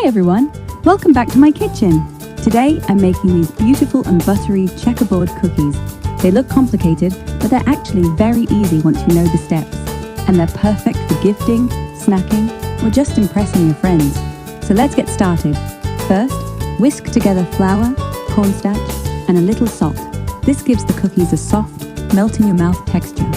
Hi everyone, welcome back to my kitchen. Today I'm making these beautiful and buttery checkerboard cookies. They look complicated, but they're actually very easy once you know the steps. And they're perfect for gifting, snacking, or just impressing your friends. So let's get started. First, whisk together flour, cornstarch, and a little salt. This gives the cookies a soft, melt-in-your-mouth texture.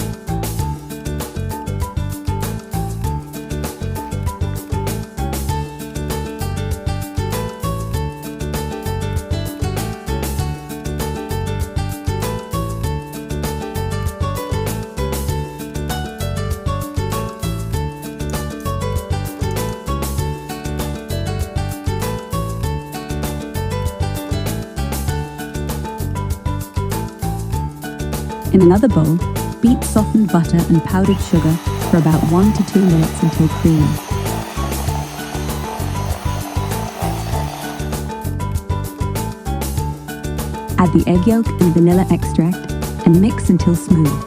In another bowl, beat softened butter and powdered sugar for about 1 to 2 minutes until creamy. Add the egg yolk and vanilla extract and mix until smooth.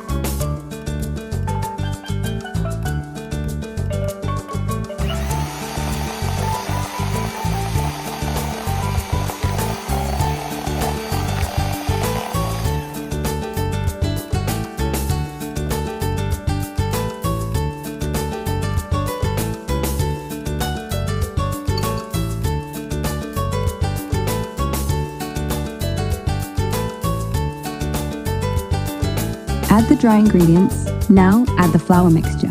Add the dry ingredients. Now add the flour mixture.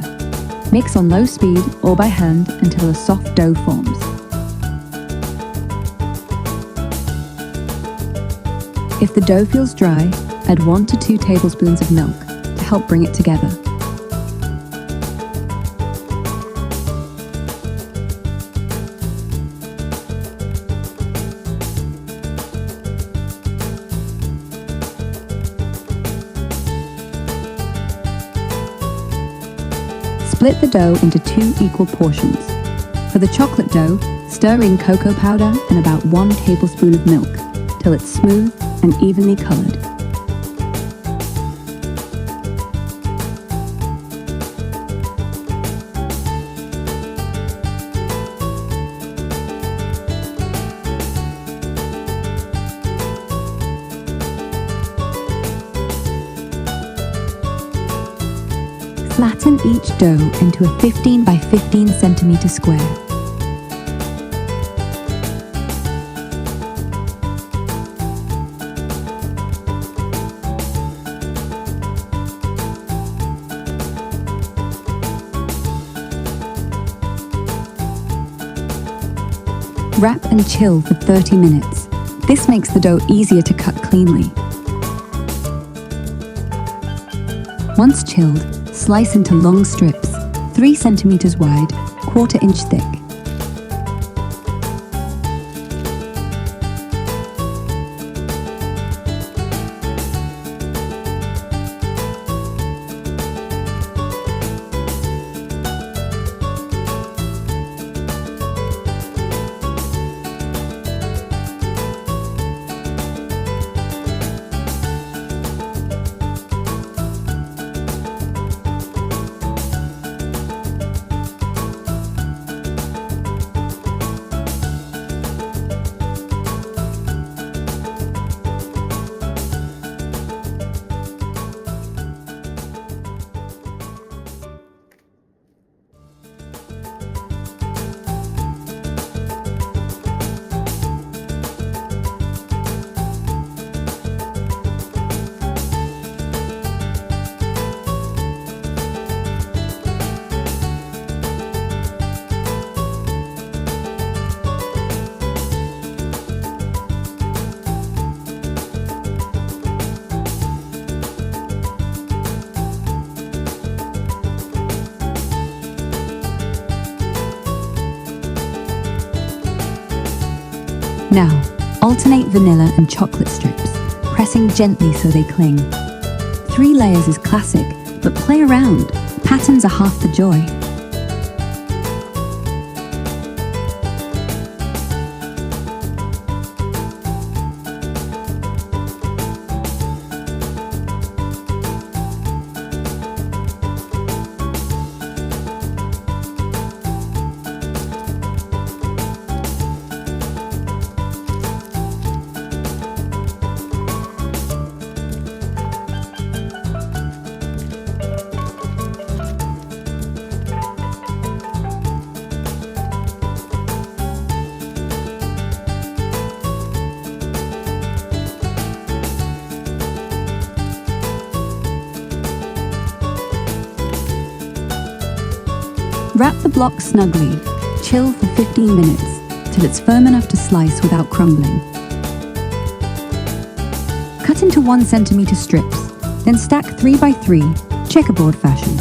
Mix on low speed or by hand until a soft dough forms. If the dough feels dry, add 1 to 2 tablespoons of milk to help bring it together. Split the dough into 2 equal portions. For the chocolate dough, stir in cocoa powder and about 1 tablespoon of milk till it's smooth and evenly colored. Flatten each dough into a 15 by 15 centimeter square. Wrap and chill for 30 minutes. This makes the dough easier to cut cleanly. Once chilled, slice into long strips, 3 centimeters wide, 1/4 inch thick. Now, alternate vanilla and chocolate strips, pressing gently so they cling. 3 layers is classic, but play around. Patterns are half the joy. Wrap the block snugly. Chill for 15 minutes till it's firm enough to slice without crumbling. Cut into 1 centimeter strips, then stack 3 by 3, checkerboard fashion.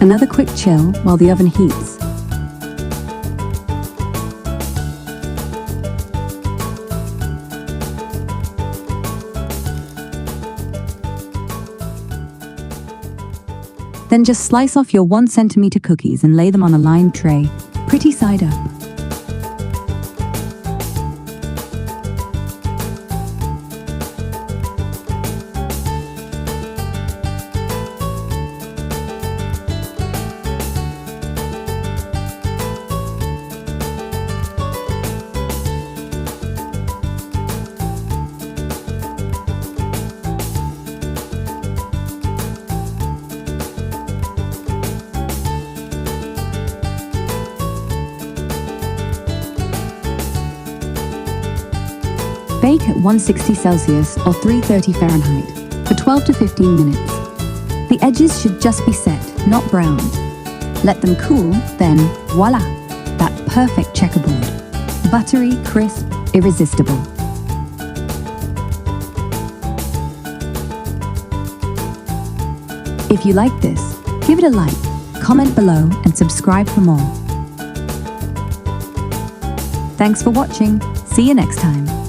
Another quick chill while the oven heats. Then just slice off your 1 centimeter cookies and lay them on a lined tray, pretty side up. Bake at 160 Celsius or 330 Fahrenheit for 12 to 15 minutes. The edges should just be set, not browned. Let them cool, then voila, that perfect checkerboard. Buttery, crisp, irresistible. If you like this, give it a like, comment below and subscribe for more. Thanks for watching. See you next time.